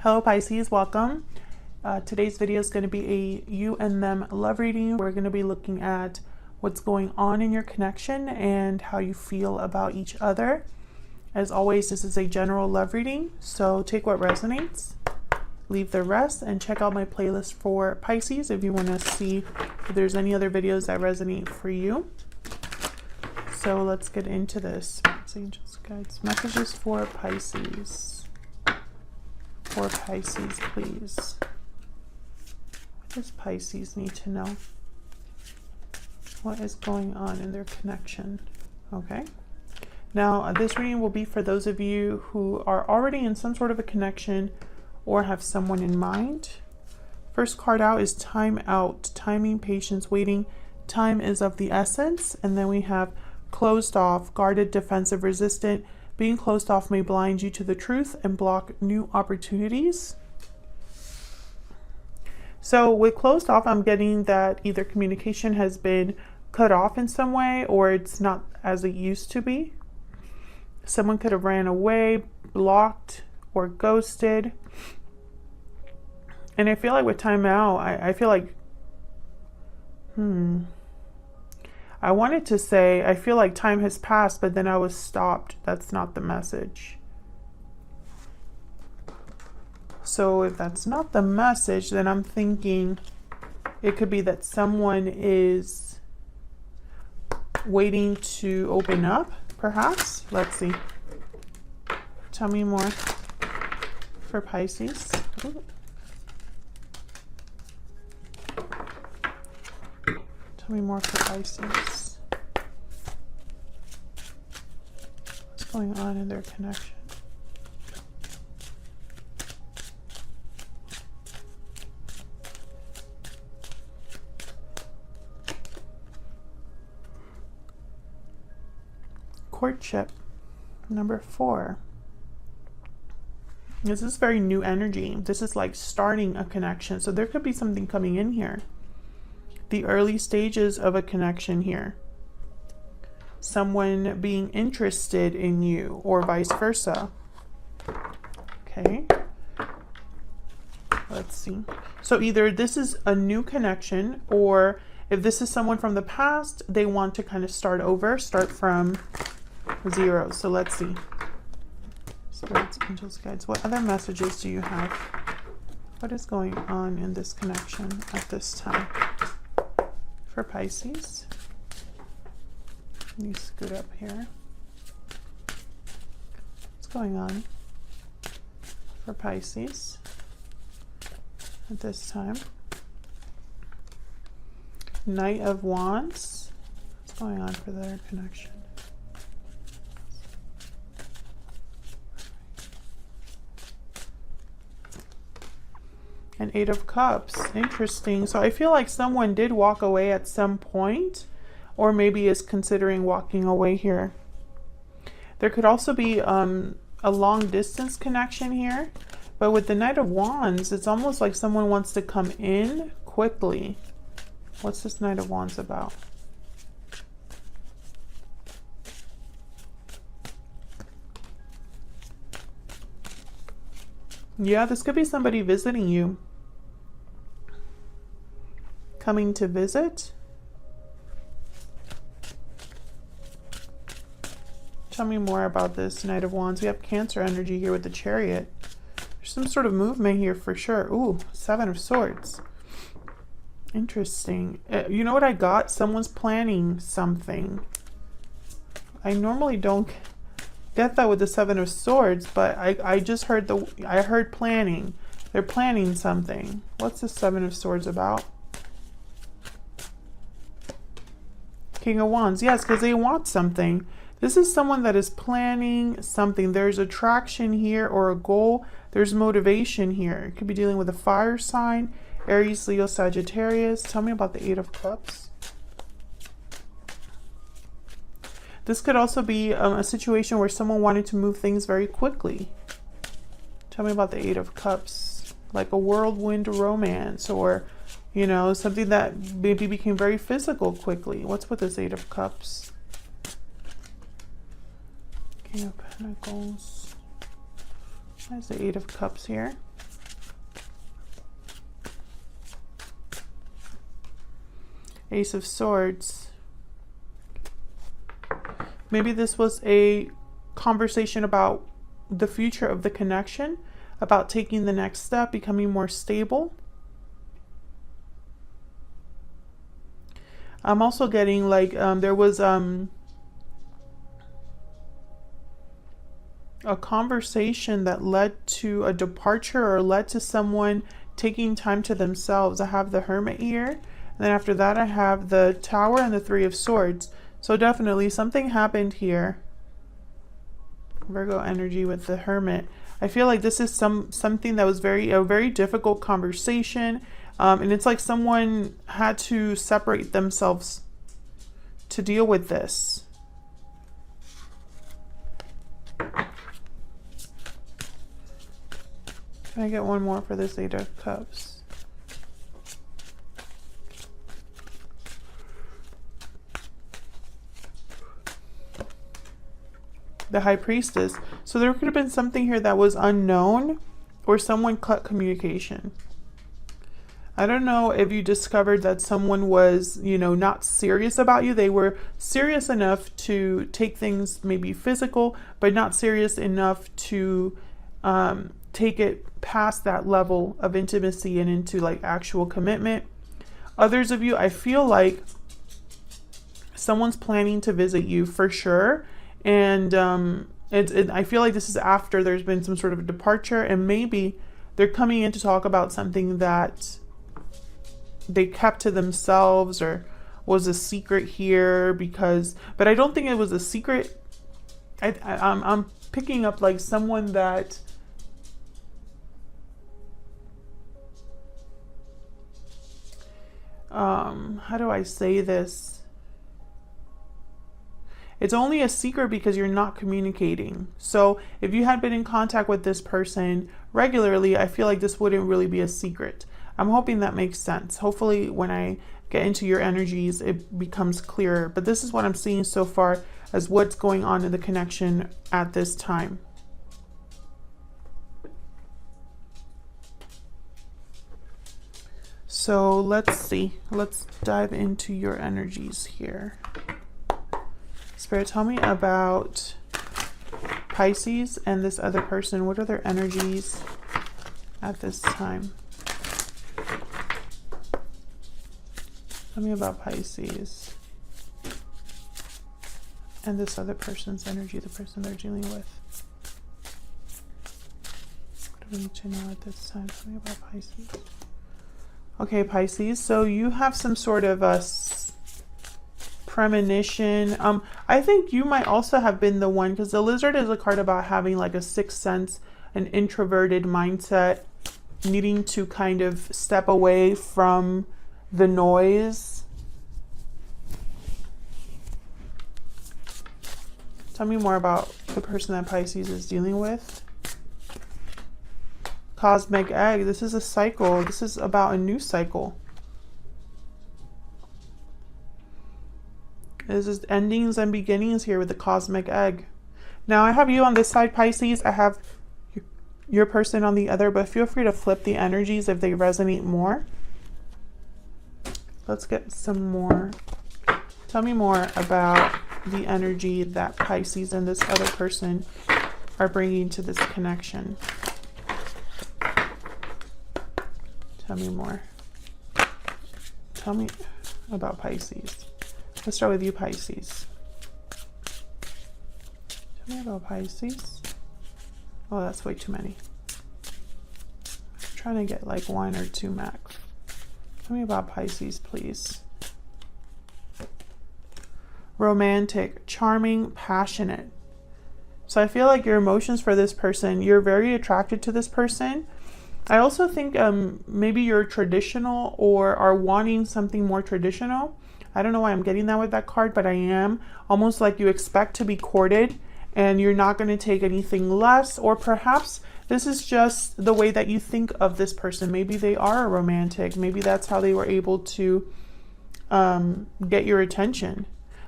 Hello Pisces, welcome. Today's video is going to be a you and them love reading. We're going to be looking at what's going on in your connection and how you feel about each other. As always, this is a general love reading, so take what resonates, leave the rest, and check out my playlist for Pisces if you want to see if there's any other videos that resonate for you. So let's get into this. Angels, guides, messages for Pisces. For Pisces, please. What does Pisces need to know? What is going on in their connection? Okay. Now, this reading will be for those of you who are already in some sort of a connection or have someone in mind. First card out is time out, timing, patience, waiting. Time is of the essence. And then we have closed off, guarded, defensive, resistant. Being closed off may blind you to the truth and block new opportunities. So with closed off, I'm getting that either communication has been cut off in some way or it's not as it used to be. Someone could have ran away, blocked, or ghosted. And I feel like with time out, I feel like, I wanted to say, I feel like time has passed, but then I was stopped. That's not the message. So if that's not the message, then I'm thinking it could be that someone is waiting to open up, perhaps. Let's see. Tell me more for Pisces. Ooh. Tell me more for Pisces. What's going on in their connection? Courtship, number 4. This is very new energy. This is like starting a connection. So there could be something coming in here. The early stages of a connection here. Someone being interested in you or vice versa. Okay. Let's see. So either this is a new connection, or if this is someone from the past, they want to kind of start over, start from 0. So let's see. Spirits, angels, guides. What other messages do you have? What is going on in this connection at this time? For Pisces. Let me scoot up here. What's going on for Pisces at this time? Knight of Wands. What's going on for their connection? And 8 of Cups. Interesting. So I feel like someone did walk away at some point, or maybe is considering walking away here. There could also be a long distance connection here, but with the Knight of Wands, it's almost like someone wants to come in quickly. What's this Knight of Wands about? Yeah, this could be somebody visiting you. Coming to visit. Tell me more about this Knight of Wands. We have Cancer energy here with the Chariot. There's some sort of movement here for sure. Ooh, 7 of Swords. Interesting. You know what I got? Someone's planning something. I normally don't get that with the 7 of Swords, but I just heard I heard planning. They're planning something. What's the 7 of Swords about? King of Wands. Yes, because they want something. This is someone that is planning something. There's attraction here or a goal. There's motivation here. It could be dealing with a fire sign. Aries, Leo, Sagittarius. Tell me about the 8 of Cups. This could also be a situation where someone wanted to move things very quickly. Tell me about the 8 of Cups. Like a whirlwind romance, or, you know, something that maybe became very physical quickly. What's with this 8 of Cups? King of Pentacles. There's the 8 of Cups here. Ace of Swords. Maybe this was a conversation about the future of the connection, about taking the next step, becoming more stable. I'm also getting like there was a conversation that led to a departure or led to someone taking time to themselves. I have the Hermit here, and then after that I have the Tower and the Three of Swords. So definitely something happened here. Virgo energy with the Hermit. I feel like this is something that was a very difficult conversation, and it's like someone had to separate themselves to deal with this. Can I get one more for this Eight of Cups? The High Priestess. So there could have been something here that was unknown, or someone cut communication. I don't know if you discovered that someone was, you know, not serious about you. They were serious enough to take things maybe physical, but not serious enough to take it past that level of intimacy and into like actual commitment. Others of you, I feel like someone's planning to visit you for sure. And I feel like this is after there's been some sort of a departure, and maybe they're coming in to talk about something that they kept to themselves or was a secret here, but I don't think it was a secret. I'm picking up like someone that how do I say this? It's only a secret because you're not communicating. So if you had been in contact with this person regularly, I feel like this wouldn't really be a secret. I'm hoping that makes sense. Hopefully when I get into your energies, it becomes clearer. But this is what I'm seeing so far as what's going on in the connection at this time. So let's see. Let's dive into your energies here. Spirit, tell me about Pisces and this other person. What are their energies at this time? Tell me about Pisces and this other person's energy, the person they're dealing with. What do we need to know at this time? Tell me about Pisces. Okay, Pisces, so you have some sort of a premonition. I think you might also have been the one, because the Lizard is a card about having like a sixth sense, an introverted mindset, needing to kind of step away from the noise. Tell me more about the person that Pisces is dealing with. Cosmic Egg. This is a cycle. This is about a new cycle. This is endings and beginnings here with the Cosmic Egg. Now I have you on this side, Pisces. I have your person on the other, but feel free to flip the energies if they resonate more. Let's get some more. Tell me more about the energy that Pisces and this other person are bringing to this connection. Tell me more. Tell me about Pisces. Let's start with you, Pisces. Tell me about Pisces. Oh, that's way too many. I'm trying to get like one or two max. Tell me about Pisces, please. Romantic, charming, passionate. So I feel like your emotions for this person, you're very attracted to this person. I also think maybe you're traditional or are wanting something more traditional. I don't know why I'm getting that with that card, but I am. Almost like you expect to be courted and you're not going to take anything less, or perhaps this is just the way that you think of this person. Maybe they are a romantic. Maybe that's how they were able to get your attention.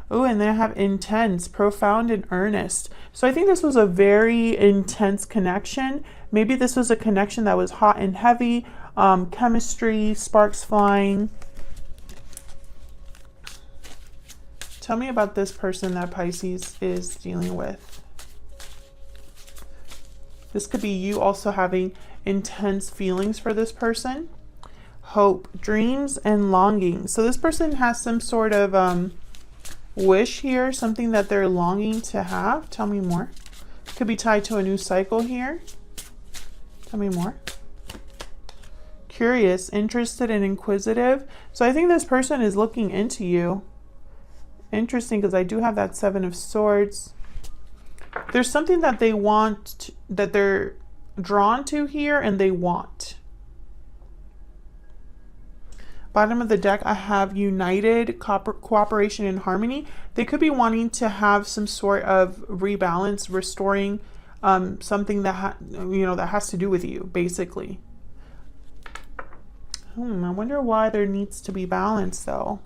Oh, and then I have intense, profound, and earnest. So I think this was a very intense connection. Maybe this was a connection that was hot and heavy, chemistry, sparks flying. Tell me about this person that Pisces is dealing with. This could be you also having intense feelings for this person. Hope, dreams, and longing. So this person has some sort of wish here, something that they're longing to have. Tell me more. Could be tied to a new cycle here. Tell me more. Curious, interested, and inquisitive. So I think this person is looking into you. Interesting, because I do have that Seven of Swords. There's something that they want, that they're drawn to here, and they want. Bottom of the deck, I have united, cooperation, and harmony. They could be wanting to have some sort of rebalance, restoring something that that has to do with you, basically. I wonder why there needs to be balance, though.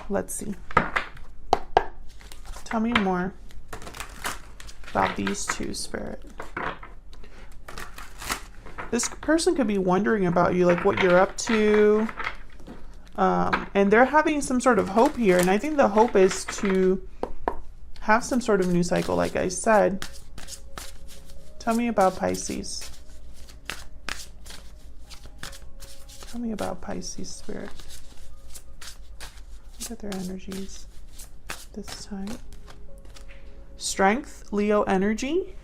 Let's see. Tell me more about these two, Spirit. This person could be wondering about you, like what you're up to. And they're having some sort of hope here. And I think the hope is to have some sort of new cycle, like I said. Tell me about Pisces. Tell me about Pisces, Spirit. Look at their energies this time. Strength, Leo energy.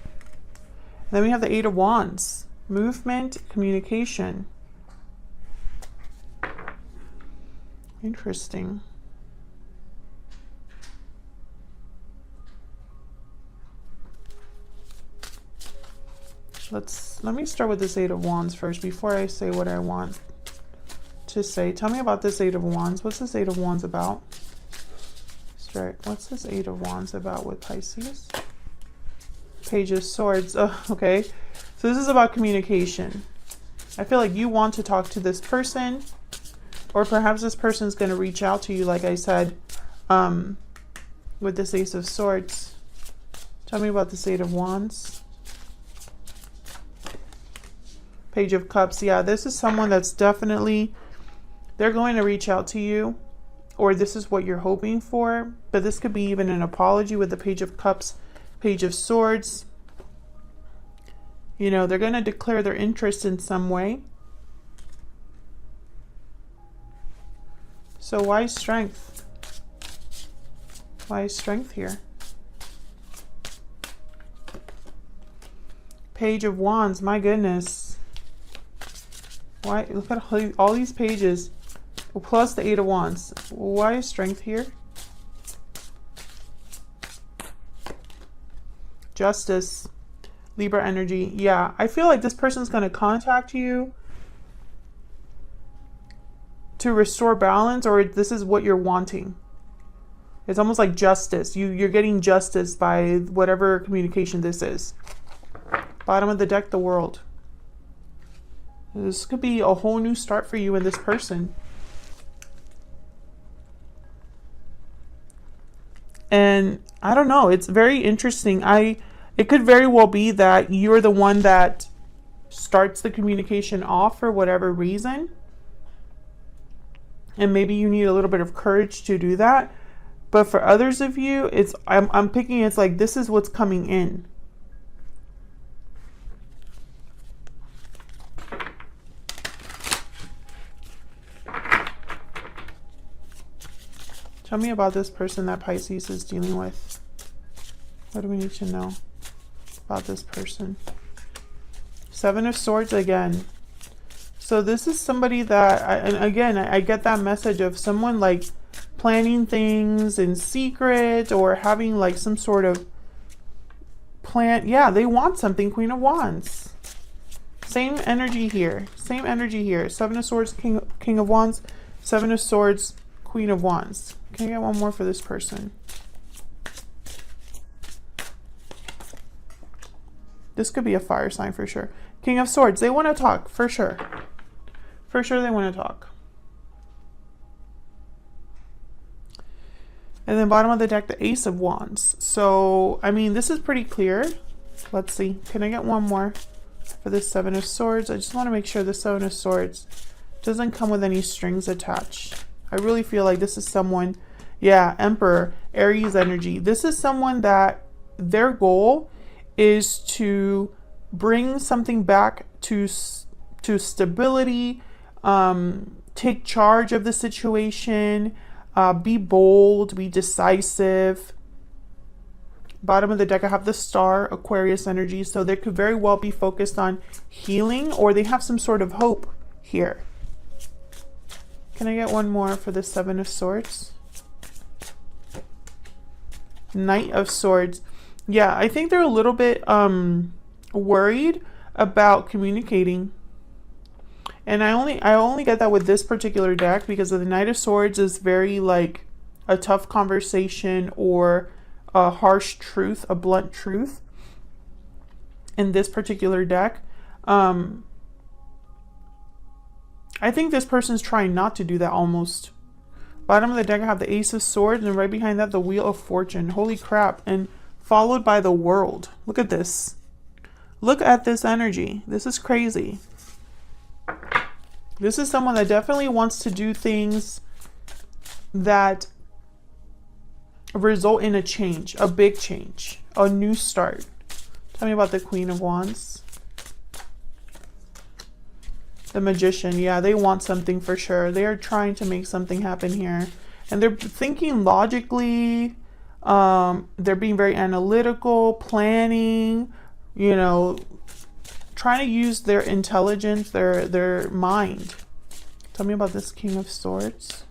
And then we have the Eight of Wands. Movement, communication. Interesting. Let me start with this Eight of Wands first before I say what I want to say. Tell me about this Eight of Wands. What's this Eight of Wands about? Spirit, what's this Eight of Wands about with Pisces? Page of Swords. Oh, okay. So this is about communication. I feel like you want to talk to this person, or perhaps this person is going to reach out to you, like I said, with this Ace of Swords. Tell me about this Eight of Wands. Page of Cups. Yeah, this is someone that's definitely, they're going to reach out to you, or this is what you're hoping for. But this could be even an apology with the Page of Cups, Page of Swords. You know, they're going to declare their interest in some way. So why strength? Why is strength here? Page of Wands, my goodness. Why? Look at all these pages. Plus the Eight of Wands. Why is strength here? Justice. Libra energy. Yeah, I feel like this person's going to contact you to restore balance, or this is what you're wanting. It's almost like justice. You're getting justice by whatever communication this is. Bottom of the deck, the World. This could be a whole new start for you and this person. And I don't know, it's very interesting. It could very well be that you're the one that starts the communication off for whatever reason. And maybe you need a little bit of courage to do that. But for others of you, I'm picking, it's like this is what's coming in. Tell me about this person that Pisces is dealing with. What do we need to know about this person? Seven of Swords again. So this is somebody that, and again, I get that message of someone like planning things in secret, or having like some sort of plan. Yeah, they want something. Queen of Wands. Same energy here. Same energy here. Seven of Swords, King of Wands. Seven of Swords, Queen of Wands. Can I get one more for this person? This could be a fire sign for sure. King of Swords. They want to talk for sure. For sure they want to talk. And then bottom of the deck, the Ace of Wands. So, I mean, this is pretty clear. Let's see. Can I get one more for this Seven of Swords? I just want to make sure the Seven of Swords doesn't come with any strings attached. I really feel like this is someone Yeah, Emperor, Aries energy. This is someone that their goal is to bring something back to stability, take charge of the situation, be bold, be decisive. Bottom of the deck, I have the Star, Aquarius energy. So they could very well be focused on healing, or they have some sort of hope here. Can I get one more for the Seven of Swords? Knight of Swords. Yeah, I think they're a little bit worried about communicating. And I only get that with this particular deck because of the Knight of Swords is very like a tough conversation or a harsh truth, a blunt truth. In this particular deck, I think this person's trying not to do that almost. Bottom of the deck, I have the Ace of Swords, and right behind that, the Wheel of Fortune. Holy crap. And followed by the World. Look at this. Look at this energy. This is crazy. This is someone that definitely wants to do things that result in a change, a big change, a new start. Tell me about the Queen of Wands. The Magician, yeah, they want something for sure. They are trying to make something happen here. And they're thinking logically. They're being very analytical, planning, you know, trying to use their intelligence, their mind. Tell me about this King of Swords.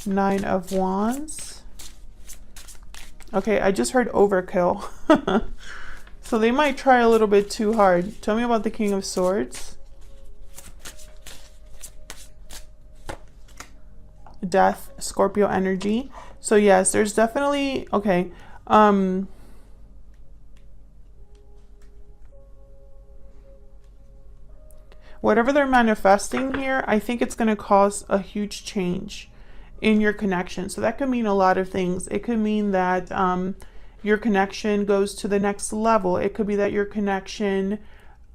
Nine of Wands. Okay, I just heard overkill. So they might try a little bit too hard. Tell me about the King of Swords. Death, Scorpio energy. So yes, there's definitely, okay. Whatever they're manifesting here, I think it's going to cause a huge change in your connection. So that could mean a lot of things. It could mean that your connection goes to the next level. It could be that your connection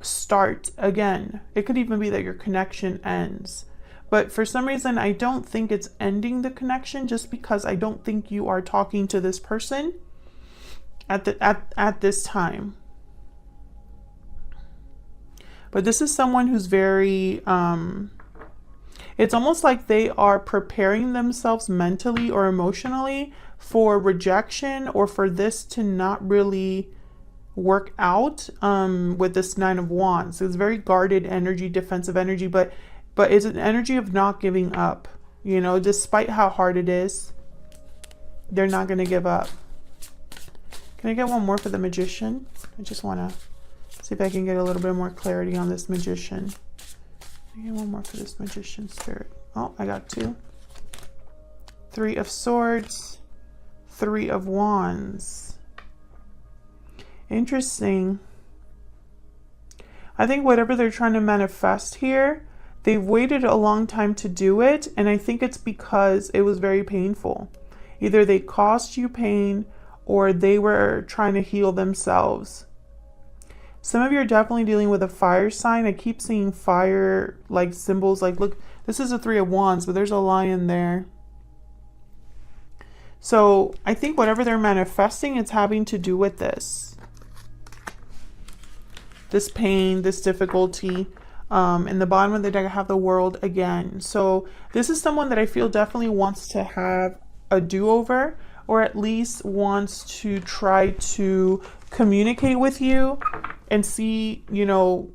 starts again. It could even be that your connection ends. But for some reason, I don't think it's ending the connection, just because I don't think you are talking to this person at this time. But this is someone who's very, it's almost like they are preparing themselves mentally or emotionally for rejection, or for this to not really work out with this Nine of Wands. It's very guarded energy, defensive energy, but it's an energy of not giving up. You know, despite how hard it is, they're not going to give up. Can I get one more for the Magician? I just want to see if I can get a little bit more clarity on this Magician. Can I get one more for this Magician spirit? Oh, I got two. Three of Swords. Three of Wands. Interesting. I think whatever they're trying to manifest here, they've waited a long time to do it, and I think it's because it was very painful. Either they caused you pain, or they were trying to heal themselves. Some of you are definitely dealing with a fire sign. I keep seeing fire like symbols. Like, look, this is a Three of Wands, but there's a lion there. So I think whatever they're manifesting, it's having to do with this pain, this difficulty. In the bottom of the deck, I have the World again. So this is someone that I feel definitely wants to have a do-over, or at least wants to try to communicate with you and see, you know,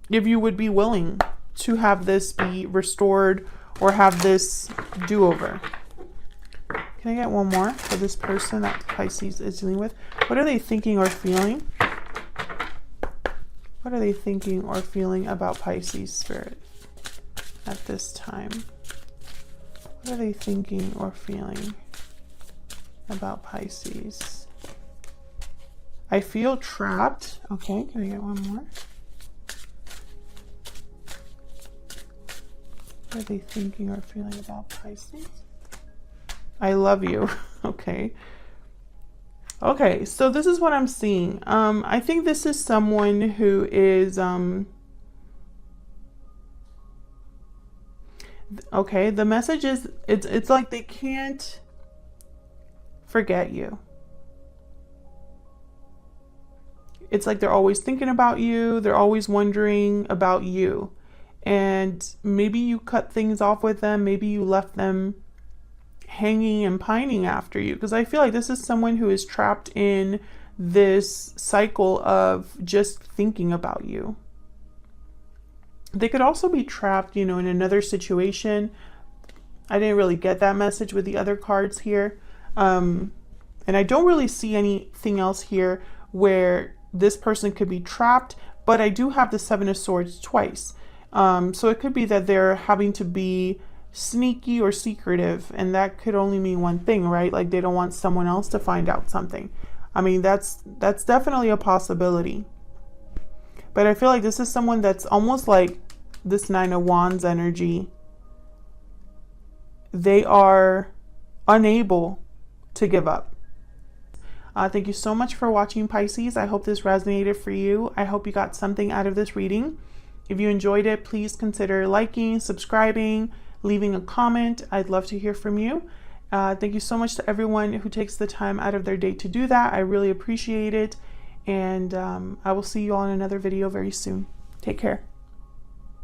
if you would be willing to have this be restored or have this do-over. Can I get one more for this person that Pisces is dealing with? What are they thinking or feeling? What are they thinking or feeling about Pisces spirit at this time? What are they thinking or feeling about Pisces? I feel trapped. Okay, can I get one more? What are they thinking or feeling about Pisces? I love you. Okay. Okay, so this is what I'm seeing. I think this is someone who is Okay, the message is it's like they can't forget you. It's like they're always thinking about you. They're always wondering about you. And maybe you cut things off with them. Maybe you left them hanging and pining after you. Because I feel like this is someone who is trapped in this cycle of just thinking about you. They could also be trapped, you know, in another situation. I didn't really get that message with the other cards here. And I don't really see anything else here where this person could be trapped, but I do have the Seven of Swords twice. So it could be that they're having to be sneaky or secretive, and that could only mean one thing, right? Like they don't want someone else to find out something. I mean, that's definitely a possibility. But I feel like this is someone that's almost like this Nine of Wands energy. They are unable to give up. Thank you so much for watching, Pisces. I hope this resonated for you. I hope you got something out of this reading. If you enjoyed it, please consider liking, subscribing, leaving a comment. I'd love to hear from you. Thank you so much to everyone who takes the time out of their day to do that. I really appreciate it. And I will see you all in another video very soon. Take care.